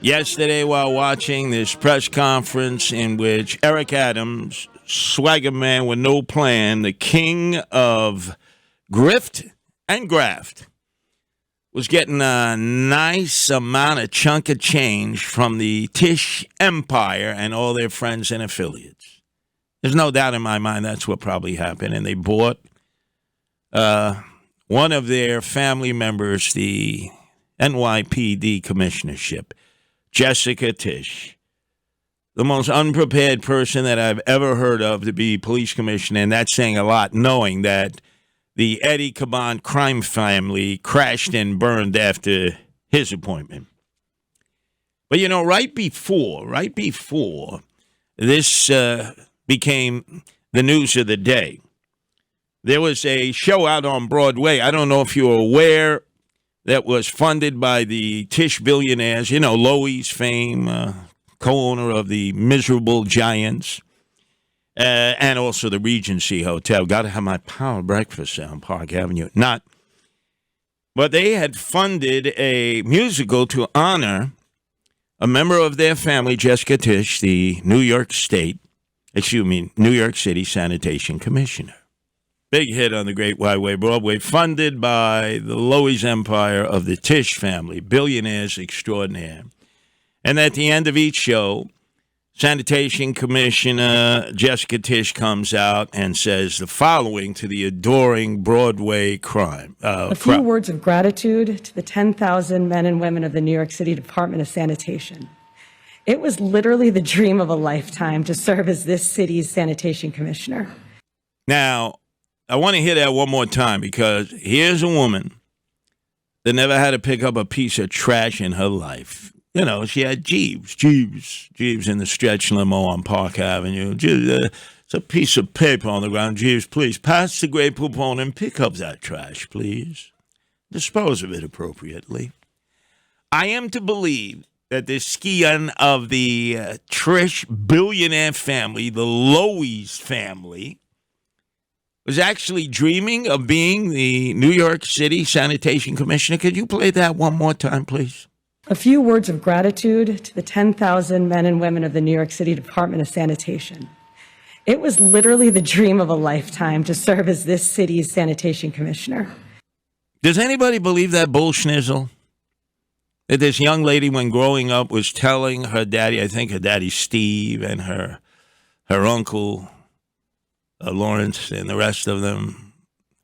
Yesterday, while watching this press conference in which Eric Adams, swagger man with no plan, the king of grift and graft, was getting a nice amount of chunk of change from the Tish empire and all their friends and affiliates. There's no doubt in my mind that's what probably happened. And they bought one of their family members the NYPD commissionership, Jessica Tish, the most unprepared person that I've ever heard of to be police commissioner, and that's saying a lot, knowing that the Eddie Caban crime family crashed and burned after his appointment. But, you know, right before this became the news of the day, there was a show out on Broadway. I don't know if you're aware, that was funded by the Tish billionaires, you know, Lois fame, co-owner of the Miserable Giants, and also the Regency Hotel. Got to have my power breakfast on Park Avenue. But they had funded a musical to honor a member of their family, Jessica Tish, the New York City Sanitation Commissioner. Big hit on the Great Wide Way Broadway, funded by the Lois empire of the Tish family, billionaires extraordinaire. And at the end of each show, Sanitation Commissioner Jessica Tish comes out and says the following to the adoring Broadway crime. A few words of gratitude to the 10,000 men and women of the New York City Department of Sanitation. It was literally the dream of a lifetime to serve as this city's sanitation commissioner. Now, I want to hear that one more time, because here's a woman that never had to pick up a piece of trash in her life. You know, she had Jeeves in the stretch limo on Park Avenue. It's a piece of paper on the ground. Jeeves, please pass the Grey Poupon and pick up that trash, please. Dispose of it appropriately. I am to believe that the scion of the Trish billionaire family, the Lois family, was actually dreaming of being the New York City Sanitation Commissioner. Could you play that one more time, please? A few words of gratitude to the 10,000 men and women of the New York City Department of Sanitation. It was literally the dream of a lifetime to serve as this city's sanitation commissioner. Does anybody believe that bullschnizzle? That this young lady, when growing up, was telling her daddy, I think her daddy Steve, and her uncle Lawrence and the rest of them,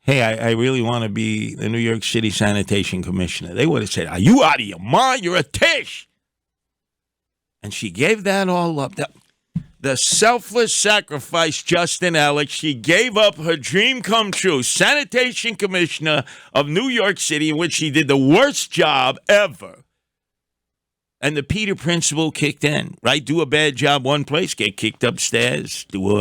hey, I really want to be the New York City Sanitation Commissioner. They would have said, are you out of your mind? You're a Tish. And she gave that all up. The selfless sacrifice, Justin Alex, she gave up her dream come true, Sanitation Commissioner of New York City, in which she did the worst job ever. And the Peter principle kicked in, right? Do a bad job one place, get kicked upstairs, do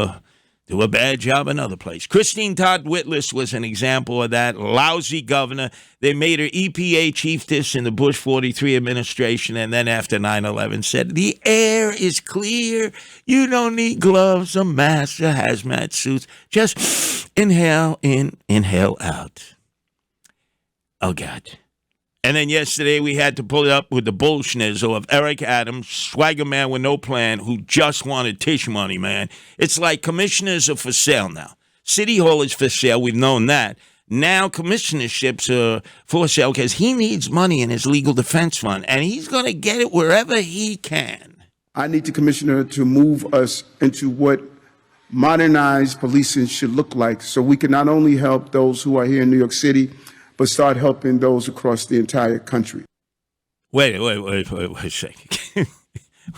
a bad job another place. Christine Todd Whitlis was an example of that. Lousy governor. They made her EPA chiefess in the Bush 43 administration, and then after 9/11 said, the air is clear. You don't need gloves or masks or hazmat suits. Just inhale in, inhale out. Oh, God. And then yesterday we had to pull it up with the bullschnizzle of Eric Adams, swagger man with no plan, who just wanted Tish money, man. It's like commissioners are for sale now. City Hall is for sale. We've known that. Now commissionerships are for sale because he needs money in his legal defense fund, and he's going to get it wherever he can. I need the commissioner to move us into what modernized policing should look like, so we can not only help those who are here in New York City, but start helping those across the entire country. Wait a second.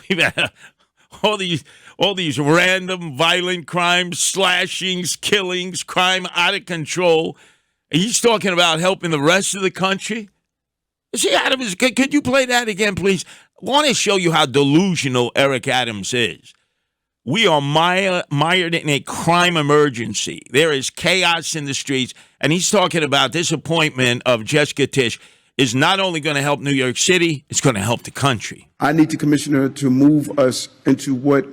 We've had all these random violent crimes, slashings, killings, crime out of control. And he's talking about helping the rest of the country? See, Adams, could you play that again, please? I want to show you how delusional Eric Adams is. We are mired in a crime emergency. There is chaos in the streets, and he's talking about this appointment of Jessica Tish is not only going to help New York City, it's going to help the country. I need the commissioner to move us into what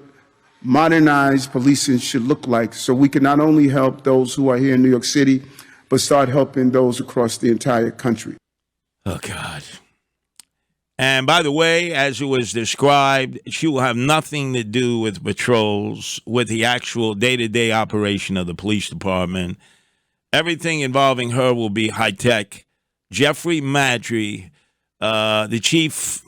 modernized policing should look like, so we can not only help those who are here in New York City, but start helping those across the entire country. Oh, God. And by the way, as it was described, she will have nothing to do with patrols, with the actual day-to-day operation of the police department. Everything involving her will be high-tech. Jeffrey Madry, the chief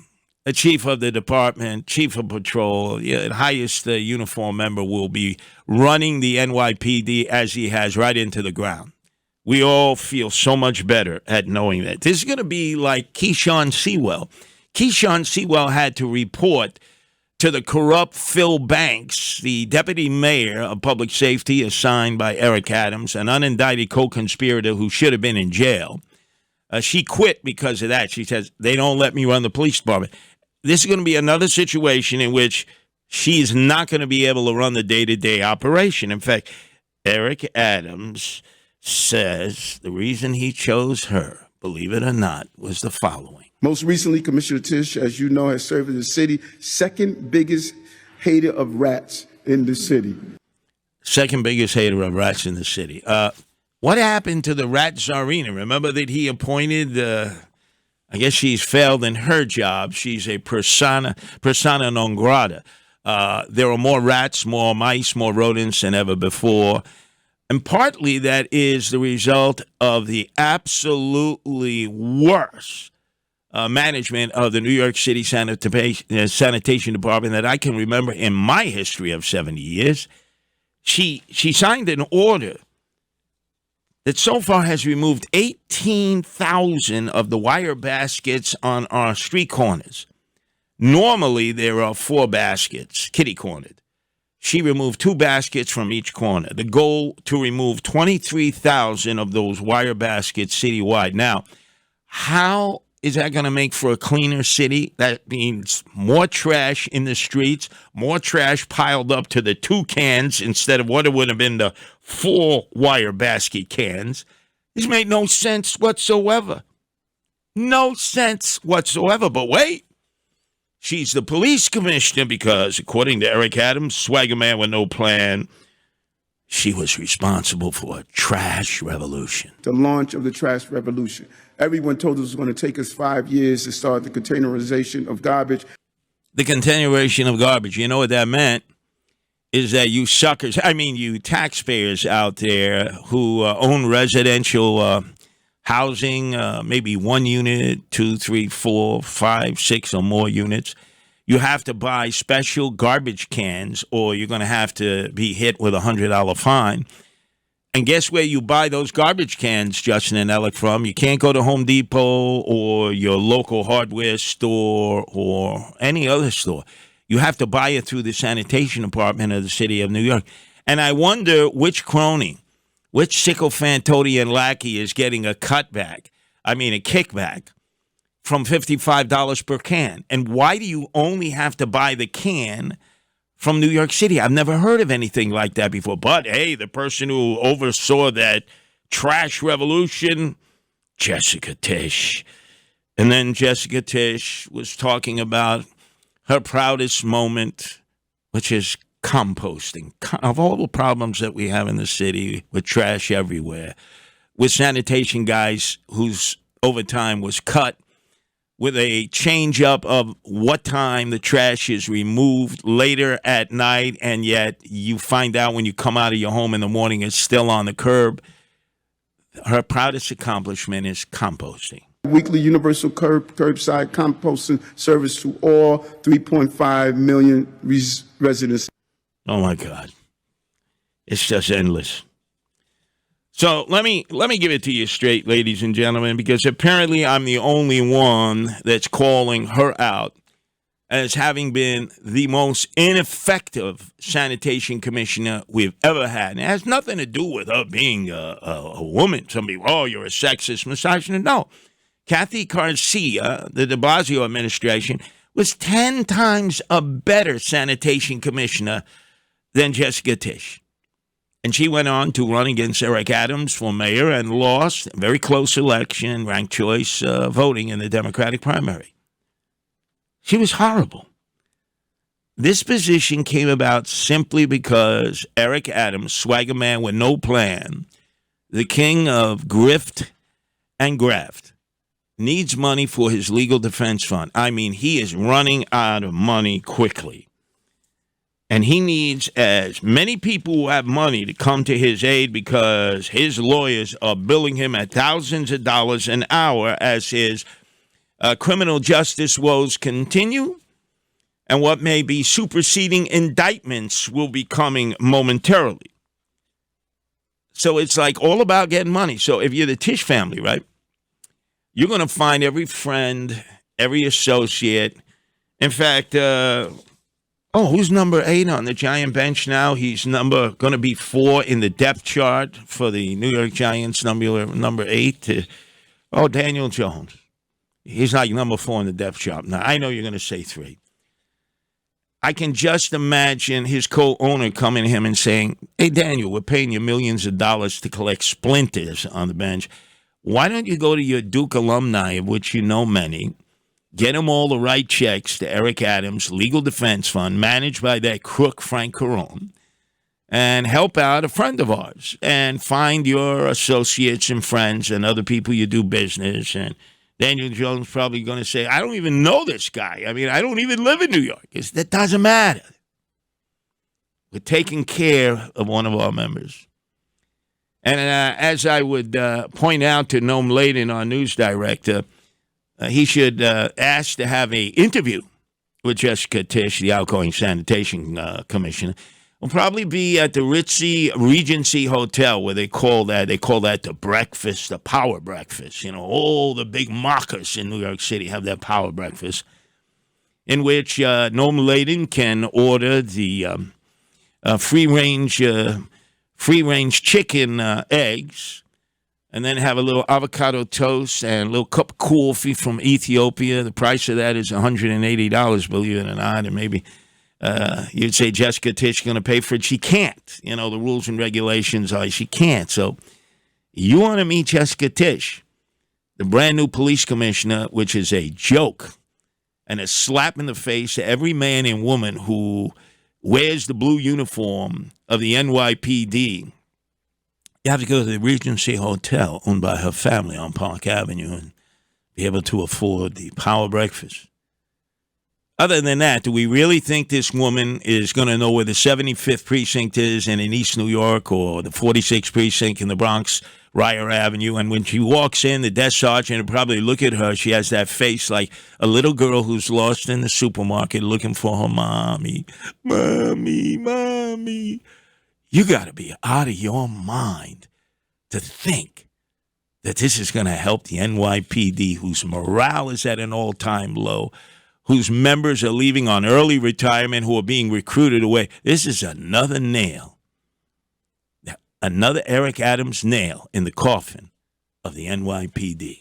of the department, chief of patrol, the highest uniform member, will be running the NYPD as he has right into the ground. We all feel so much better at knowing that. This is going to be like Keyshawn Sewell. Keyshawn Sewell had to report to the corrupt Phil Banks, the deputy mayor of public safety assigned by Eric Adams, an unindicted co-conspirator who should have been in jail. She quit because of that. She says, they don't let me run the police department. This is going to be another situation in which she's not going to be able to run the day-to-day operation. In fact, Eric Adams says the reason he chose her, believe it or not, was the following. Most recently, Commissioner Tish, as you know, has served as the city's second biggest hater of rats in the city. Second biggest hater of rats in the city. What happened to the rat czarina? Remember that he appointed, I guess she's failed in her job. She's a persona non grata. There are more rats, more mice, more rodents than ever before. And partly that is the result of the absolutely worst management of the New York City Sanitation Department that I can remember in my history of 70 years. She signed an order that so far has removed 18,000 of the wire baskets on our street corners. Normally, there are 4 baskets, kitty-cornered. She removed 2 baskets from each corner. The goal to remove 23,000 of those wire baskets citywide. Now, how is that going to make for a cleaner city? That means more trash in the streets, more trash piled up to the 2 cans instead of what it would have been the 4 wire basket cans. This made no sense whatsoever. No sense whatsoever. But wait, she's the police commissioner because, according to Eric Adams, swagger man with no plan, she was responsible for a trash revolution. The launch of the trash revolution. Everyone told us it was going to take us 5 years to start the containerization of garbage. The containerization of garbage. You know what that meant? Is that you suckers, you taxpayers out there who own residential housing, maybe 1 unit, 2, 3, 4, 5, 6 or more units, you have to buy special garbage cans or you're going to have to be hit with a $100 fine. And guess where you buy those garbage cans, Justin and Alec, from? You can't go to Home Depot or your local hardware store or any other store. You have to buy it through the sanitation department of the city of New York. And I wonder which crony, which sycophant, toady, and lackey is getting a kickback from $55 per can. And why do you only have to buy the can from New York City? I've never heard of anything like that before. But, hey, the person who oversaw that trash revolution, Jessica Tish. And then Jessica Tish was talking about her proudest moment, which is composting. Of all the problems that we have in the city with trash everywhere, with sanitation guys whose overtime was cut, with a change up of what time the trash is removed later at night, and yet you find out when you come out of your home in the morning it's still on the curb. Her proudest accomplishment is composting. Weekly universal curbside composting service to all 3.5 million residents. Oh my God. It's just endless. So let me give it to you straight, ladies and gentlemen, because apparently I'm the only one that's calling her out as having been the most ineffective sanitation commissioner we've ever had. And it has nothing to do with her being a woman. Somebody, oh, you're a sexist, misogynist. No. Kathy Garcia, the de Blasio administration, was 10 times a better sanitation commissioner than Jessica Tish. And she went on to run against Eric Adams for mayor and lost a very close election, ranked choice voting in the Democratic primary. She was horrible. This position came about simply because Eric Adams, swagger man with no plan, the king of grift and graft, needs money for his legal defense fund. I mean, he is running out of money quickly. And he needs as many people who have money to come to his aid because his lawyers are billing him at thousands of dollars an hour as his criminal justice woes continue. And what may be superseding indictments will be coming momentarily. So it's like all about getting money. So if you're the Tish family, right, you're going to find every friend, every associate. In fact, who's number 8 on the Giant bench now? He's going to be 4 in the depth chart for the New York Giants, number 8. Daniel Jones. He's like number 4 in the depth chart. Now, I know you're going to say 3. I can just imagine his co-owner coming to him and saying, hey, Daniel, we're paying you millions of dollars to collect splinters on the bench. Why don't you go to your Duke alumni, of which you know many, get them all the right checks to Eric Adams' Legal Defense Fund, managed by that crook Frank Carone, and help out a friend of ours, and find your associates and friends and other people you do business. And Daniel Jones probably going to say, I don't even know this guy. I mean, I don't even live in New York. That doesn't matter. We're taking care of one of our members. And as I would point out to Noam Laden, our news director, he should ask to have an interview with Jessica Tish, the outgoing sanitation commissioner. Will probably be at the Ritzy Regency Hotel, where they call that the breakfast, the power breakfast. You know, all the big mockers in New York City have that power breakfast, in which Noam Laden can order the free range chicken eggs, and then have a little avocado toast and a little cup of coffee from Ethiopia. The price of that is $180, believe it or not, and maybe. You'd say Jessica Tish is going to pay for it. She can't. You know, the rules and regulations are she can't. So you want to meet Jessica Tish, the brand new police commissioner, which is a joke and a slap in the face to every man and woman who wears the blue uniform of the NYPD. You have to go to the Regency Hotel owned by her family on Park Avenue and be able to afford the power breakfast. Other than that, do we really think this woman is going to know where the 75th precinct is in East New York, or the 46th precinct in the Bronx, Ryer Avenue? And when she walks in, the desk sergeant will probably look at her. She has that face like a little girl who's lost in the supermarket looking for her mommy. Mommy, mommy. You got to be out of your mind to think that this is going to help the NYPD, whose morale is at an all-time low, whose members are leaving on early retirement, who are being recruited away. This is another nail, another Eric Adams nail in the coffin of the NYPD.